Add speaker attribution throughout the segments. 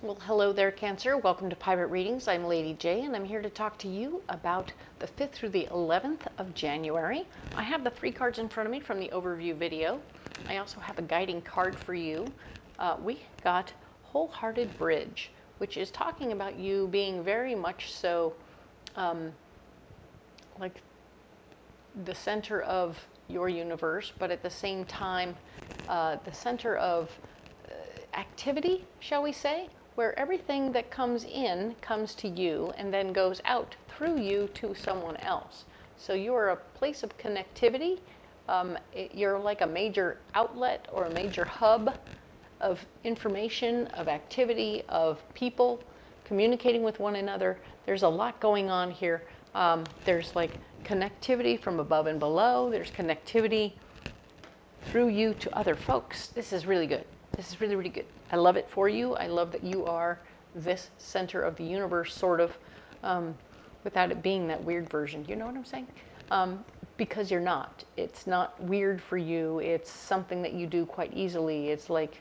Speaker 1: Well, hello there, Cancer. Welcome to Pirate Readings. I'm Lady J, and I'm here to talk to you about the 5th through the 11th of January. I have the 3 cards in front of me from the overview video. I also have a guiding card for you. We got Wholehearted Bridge, which is talking about you being very much so like the center of your universe, but at the same time, the center of activity, shall we say, where everything that comes in comes to you and then goes out through you to someone else. So you're a place of connectivity. You're like a major outlet or a major hub of information, of activity, of people communicating with one another. There's a lot going on here. There's like connectivity from above and below. There's connectivity through you to other folks. This is really good. This is really, really good. I love it for you. I love that you are this center of the universe, sort of, without it being that weird version. You know what I'm saying? Because you're not. It's not weird for you. It's something that you do quite easily. It's like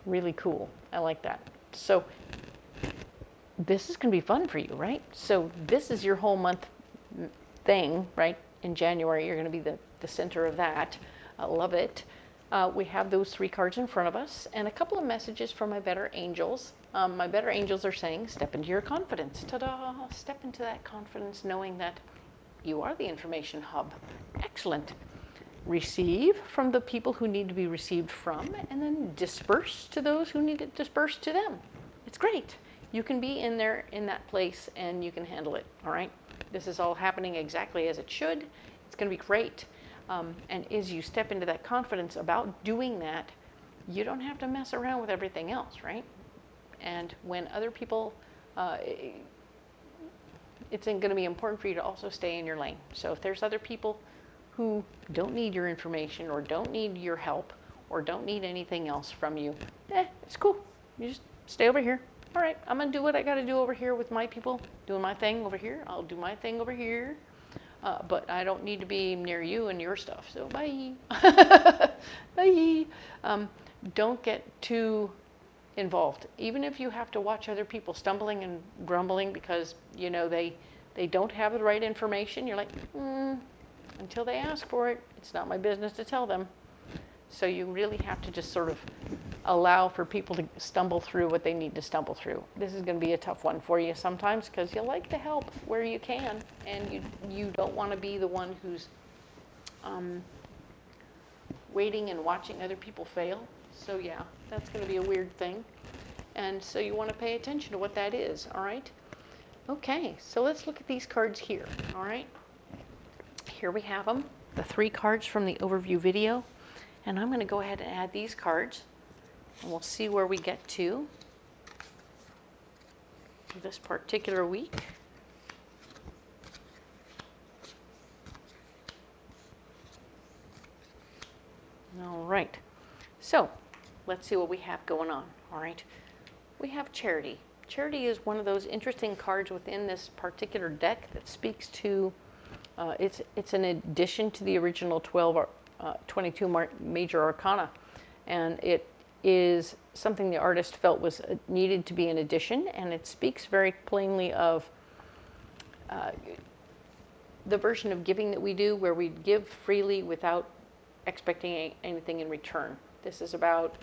Speaker 1: really cool. I like that. So this is going to be fun for you, right? So this is your whole month thing, right? In January, you're going to be the center of that. I love it. We have those 3 cards in front of us and a couple of messages from my better angels. My better angels are saying, step into your confidence. Ta-da! Step into that confidence knowing that you are the information hub. Excellent. Receive from the people who need to be received from, and then disperse to those who need it dispersed to them. It's great. You can be in there in that place and you can handle it, all right? This is all happening exactly as it should. It's going to be great. And as you step into that confidence about doing that, you don't have to mess around with everything else, right? And when other people, it's going to be important for you to also stay in your lane. So if there's other people who don't need your information or don't need your help or don't need anything else from you, it's cool. You just stay over here. All right, I'm going to do what I got to do over here with my people, doing my thing over here. I'll do my thing over here. But I don't need to be near you and your stuff, so bye. Bye. Don't get too involved. Even if you have to watch other people stumbling and grumbling because, you know, they don't have the right information, you're like, until they ask for it, it's not my business to tell them. So you really have to just sort of allow for people to stumble through what they need to stumble through. This is going to be a tough one for you sometimes because you like to help where you can, and you don't want to be the one who's waiting and watching other people fail. So yeah, that's going to be a weird thing. And so you want to pay attention to what that is, all right? Okay, so let's look at these cards here, all right? Here we have them, the 3 cards from the overview video. And I'm going to go ahead and add these cards, and we'll see where we get to this particular week. All right, so let's see what we have going on, all right? We have Charity. Charity is one of those interesting cards within this particular deck that speaks to, it's an addition to the original 22 major arcana, and it is something the artist felt was needed to be an addition, and it speaks very plainly of the version of giving that we do, where we give freely without expecting anything in return. This is about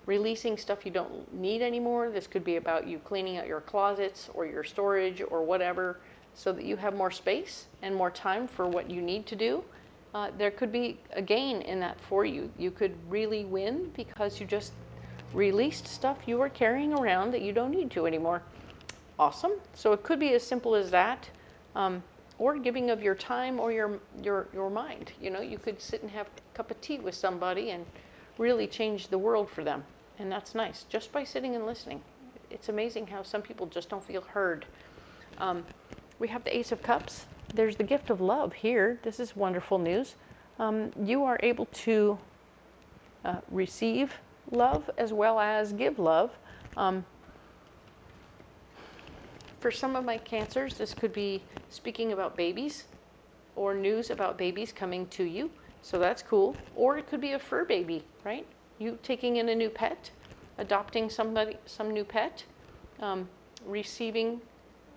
Speaker 1: releasing stuff you don't need anymore. This could be about you cleaning out your closets or your storage or whatever, so that you have more space and more time for what you need to do. There could be a gain in that for you. You could really win because you just released stuff you were carrying around that you don't need to anymore. Awesome. So it could be as simple as that, or giving of your time or your mind. You know, you could sit and have a cup of tea with somebody and really change the world for them. And that's nice, just by sitting and listening. It's amazing how some people just don't feel heard. We have the Ace of Cups. There's the gift of love here. This is wonderful news. You are able to receive love as well as give love. For some of my Cancers, this could be speaking about babies or news about babies coming to you. So that's cool. Or it could be a fur baby, right? You taking in a new pet. adopting somebody, some new pet, receiving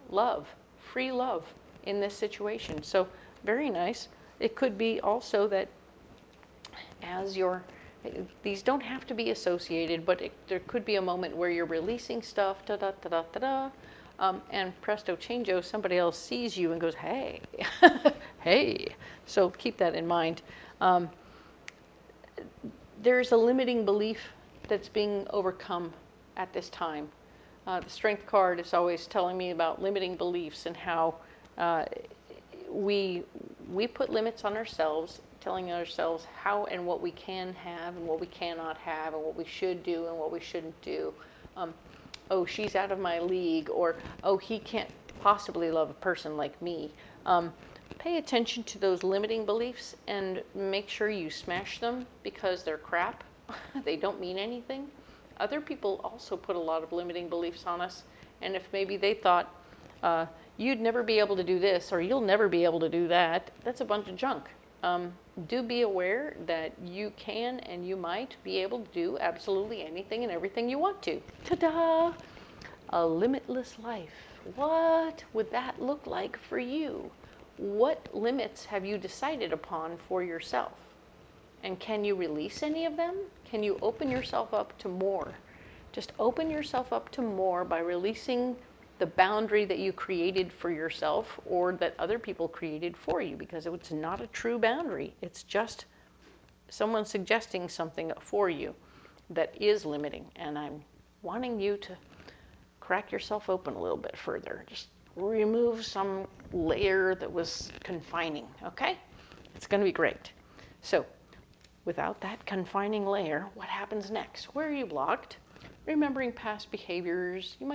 Speaker 1: love, free love in this situation. So very nice. It could be also that as you're, these don't have to be associated, but there could be a moment where you're releasing stuff, da-da-da-da-da-da, and presto changeo, somebody else sees you and goes, hey, hey. So keep that in mind. There's a limiting belief that's being overcome at this time. The Strength card is always telling me about limiting beliefs and how we put limits on ourselves, telling ourselves how and what we can have and what we cannot have and what we should do and what we shouldn't do. Oh, she's out of my league, or oh, he can't possibly love a person like me. Pay attention to those limiting beliefs and make sure you smash them, because they're crap. They don't mean anything. Other people also put a lot of limiting beliefs on us, and if maybe they thought you'd never be able to do this or you'll never be able to do that, that's a bunch of junk. Do be aware that you can and you might be able to do absolutely anything and everything you want to. Ta-da! A limitless life. What would that look like for you? What limits have you decided upon for yourself? And can you release any of them? Can you open yourself up to more? Just open yourself up to more by releasing the boundary that you created for yourself or that other people created for you, because it's not a true boundary. It's just someone suggesting something for you that is limiting. And I'm wanting you to crack yourself open a little bit further. Just remove some layer that was confining, okay? It's going to be great. So without that confining layer, what happens next? Where are you blocked? Remembering past behaviors. You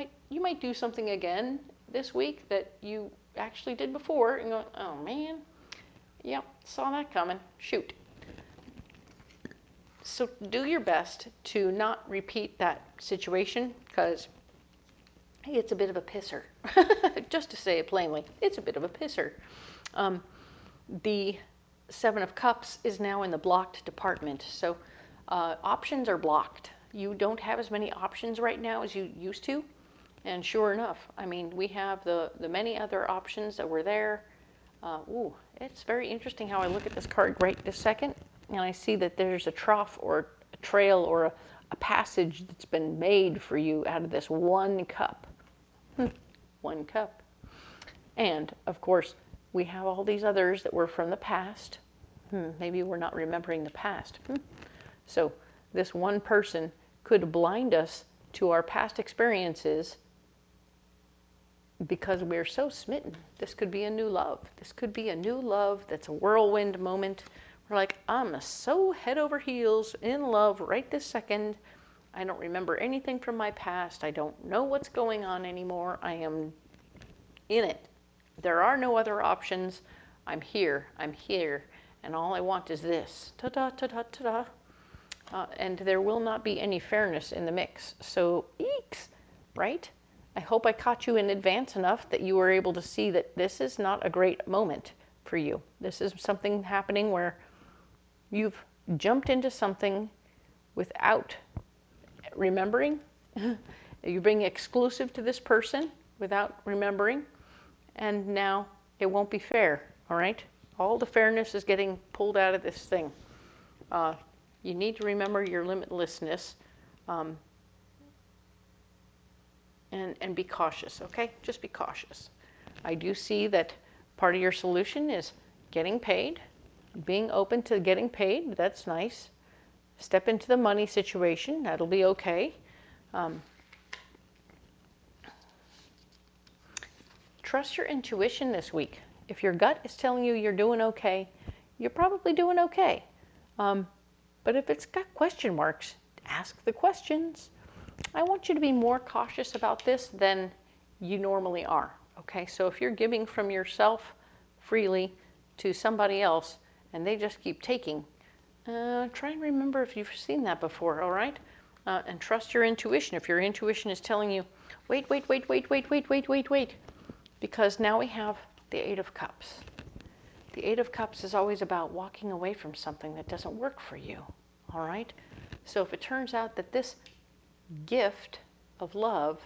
Speaker 1: might do something again this week that you actually did before and go, oh man, yep, saw that coming, shoot. So do your best to not repeat that situation, because hey, it's a bit of a pisser. Just to say it plainly, it's a bit of a pisser. The 7 of Cups is now in the blocked department, so options are blocked. You don't have as many options right now as you used to, and sure enough, I mean, we have the many other options that were there. Ooh, it's very interesting how I look at this card right this second, and I see that there's a trough or a trail or a passage that's been made for you out of this 1 cup. 1 cup. And, of course, we have all these others that were from the past. Maybe we're not remembering the past. So this one person could blind us to our past experiences because we're so smitten. This could be a new love. This could be a new love that's a whirlwind moment. We're like, I'm so head over heels in love right this second. I don't remember anything from my past. I don't know what's going on anymore. I am in it. There are no other options. I'm here. And all I want is this. Ta-da, ta-da, ta-da. And there will not be any fairness in the mix. So, eeks, right? I hope I caught you in advance enough that you were able to see that this is not a great moment for you. This is something happening where you've jumped into something without remembering. You're being exclusive to this person without remembering. And now it won't be fair, all right? All the fairness is getting pulled out of this thing. You need to remember your limitlessness and be cautious, okay? Just be cautious. I do see that part of your solution is getting paid, being open to getting paid. That's nice. Step into the money situation. That'll be okay. Trust your intuition this week. If your gut is telling you you're doing okay, you're probably doing okay. But if it's got question marks, ask the questions. I want you to be more cautious about this than you normally are. Okay, so if you're giving from yourself freely to somebody else and they just keep taking, try and remember if you've seen that before, all right? And trust your intuition. If your intuition is telling you, wait, because now we have the 8 of Cups. The 8 of Cups is always about walking away from something that doesn't work for you, all right? So if it turns out that this gift of love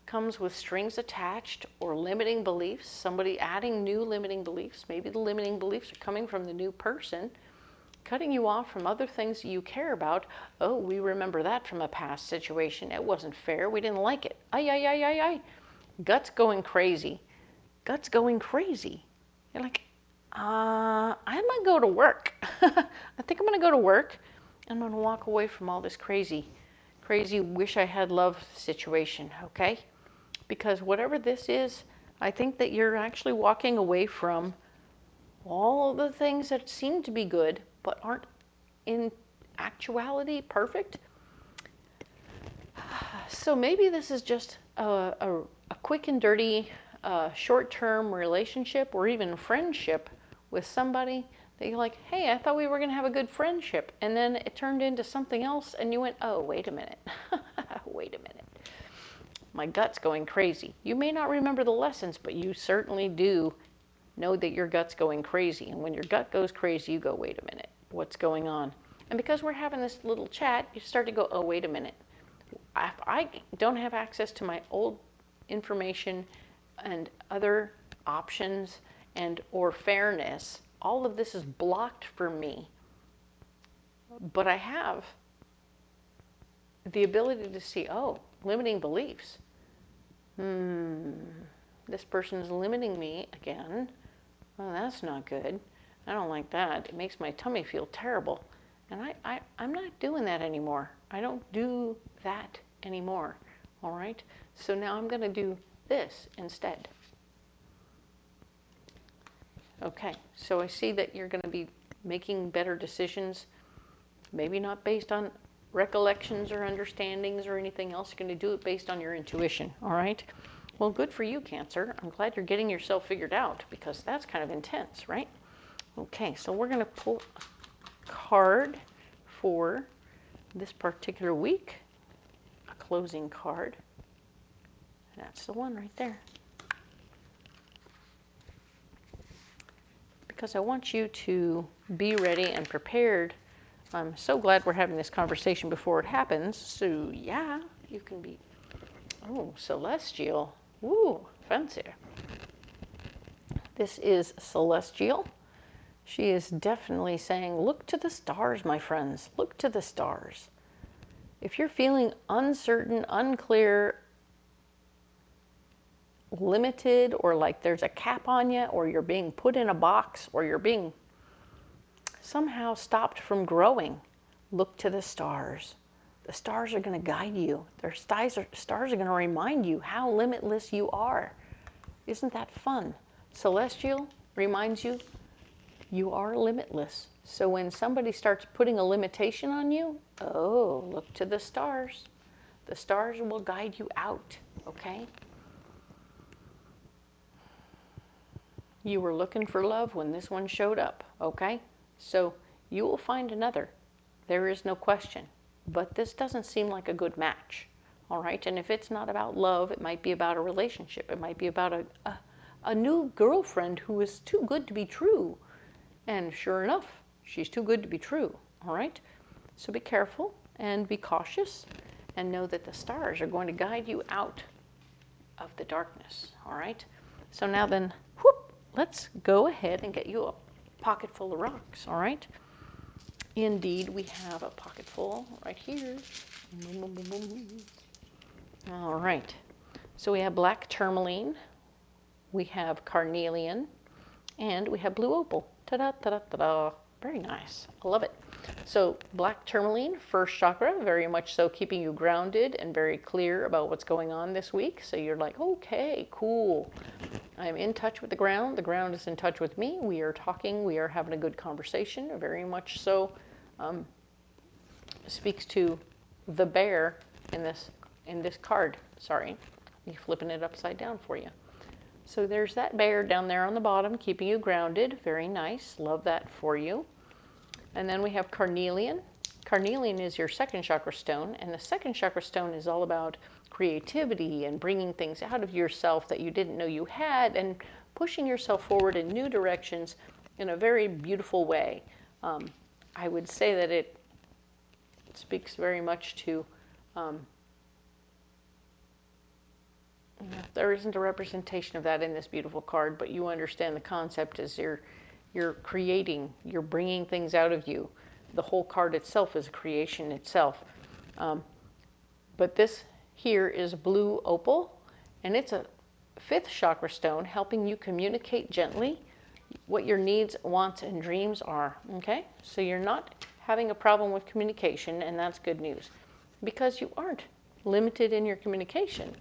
Speaker 1: comes with strings attached or limiting beliefs, somebody adding new limiting beliefs. Maybe the limiting beliefs are coming from the new person, cutting you off from other things that you care about. Oh, we remember that from a past situation. It wasn't fair. We didn't like it. Ay, ay, ay, ay, ay. Guts going crazy. Guts going crazy. You're like, I'm going to go to work. I think I'm going to go to work. I'm going to walk away from all this crazy wish I had love situation, okay? Because whatever this is, I think that you're actually walking away from all the things that seem to be good, but aren't in actuality perfect. So maybe this is just a quick and dirty short-term relationship or even friendship with somebody that you're like, hey, I thought we were going to have a good friendship. And then it turned into something else and you went, oh, wait a minute. Wait a minute. My gut's going crazy. You may not remember the lessons, but you certainly do know that your gut's going crazy. And when your gut goes crazy, you go, wait a minute, what's going on? And because we're having this little chat, you start to go, oh, wait a minute. If I don't have access to my old information and other options and or fairness, all of this is blocked for me. But I have the ability to see, oh, limiting beliefs. This person's limiting me again. Oh, that's not good. I don't like that. It makes my tummy feel terrible. And I'm not doing that anymore. I don't do that anymore. All right? So now I'm going to do this instead. Okay, so I see that you're going to be making better decisions, maybe not based on recollections or understandings or anything else. You're going to do it based on your intuition, all right? Well, good for you, Cancer. I'm glad you're getting yourself figured out because that's kind of intense, right? Okay, so we're going to pull a card for this particular week, a closing card. That's the one right there. Because I want you to be ready and prepared. I'm so glad we're having this conversation before it happens. So yeah, you can be, oh, celestial. Ooh, fancy. This is Celestial. She is definitely saying, look to the stars, my friends. Look to the stars. If you're feeling uncertain, unclear, limited, or like there's a cap on you, or you're being put in a box, or you're being somehow stopped from growing, look to the stars. The stars are going to guide you. Stars are going to remind you how limitless you are. Isn't that fun? Celestial reminds you you are limitless. So when somebody starts putting a limitation on you, oh, look to the stars. The stars will guide you out, okay? You were looking for love when this one showed up, okay? So you will find another. There is no question. But this doesn't seem like a good match, all right? And if it's not about love, it might be about a relationship. It might be about a new girlfriend who is too good to be true. And sure enough, she's too good to be true, all right? So be careful and be cautious and know that the stars are going to guide you out of the darkness, all right? So now then, whoop, let's go ahead and get you a pocket full of rocks, all right? Indeed, we have a pocket full right here. All right. So we have black tourmaline, we have carnelian, and we have blue opal. Ta-da, ta-da, ta-da. Very nice. I love it. So black tourmaline, first chakra, very much so keeping you grounded and very clear about what's going on this week. So you're like, okay, cool. I'm in touch with the ground. The ground is in touch with me. We are talking. We are having a good conversation. Very much so speaks to the bear in this card. Sorry, I'm flipping it upside down for you. So there's that bear down there on the bottom, keeping you grounded. Very nice. Love that for you. And then we have carnelian. Carnelian is your second chakra stone, and the second chakra stone is all about creativity and bringing things out of yourself that you didn't know you had and pushing yourself forward in new directions in a very beautiful way. I would say that it speaks very much to There isn't a representation of that in this beautiful card, but you understand the concept is you're creating, you're bringing things out of you. The whole card itself is a creation itself. But this here is blue opal, and it's a 5th chakra stone helping you communicate gently what your needs, wants, and dreams are. Okay? So you're not having a problem with communication, and that's good news, because you aren't limited in your communication.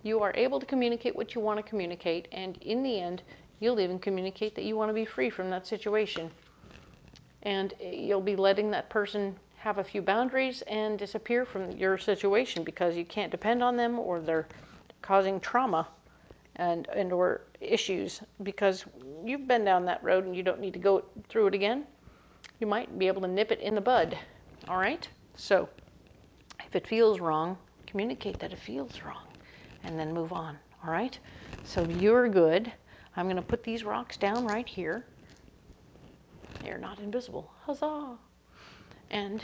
Speaker 1: You are able to communicate what you want to communicate, and in the end, you'll even communicate that you want to be free from that situation. And you'll be letting that person have a few boundaries and disappear from your situation because you can't depend on them, or they're causing trauma and or issues because you've been down that road and you don't need to go through it again. You might be able to nip it in the bud. All right? So if it feels wrong, communicate that it feels wrong and then move on. All right? So you're good. I'm going to put these rocks down right here. They're not invisible. Huzzah! And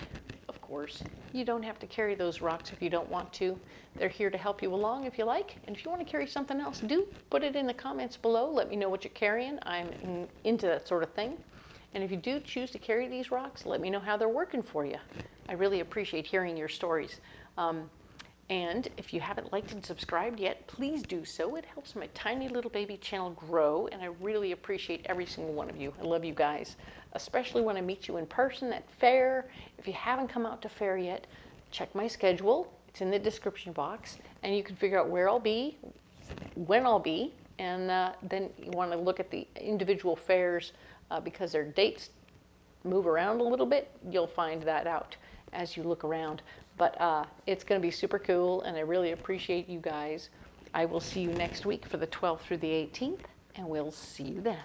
Speaker 1: of course, you don't have to carry those rocks if you don't want to. They're here to help you along if you like. And if you want to carry something else, do put it in the comments below. Let me know what you're carrying. I'm into that sort of thing. And if you do choose to carry these rocks, let me know how they're working for you. I really appreciate hearing your stories. And if you haven't liked and subscribed yet, please do so. It helps my tiny little baby channel grow, and I really appreciate every single one of you. I love you guys, especially when I meet you in person at Faire. If you haven't come out to Faire yet, check my schedule. It's in the description box, and you can figure out where I'll be, when I'll be, and then you want to look at the individual fairs because their dates move around a little bit. You'll find that out as you look around. But it's going to be super cool, and I really appreciate you guys. I will see you next week for the 12th through the 18th, and we'll see you then.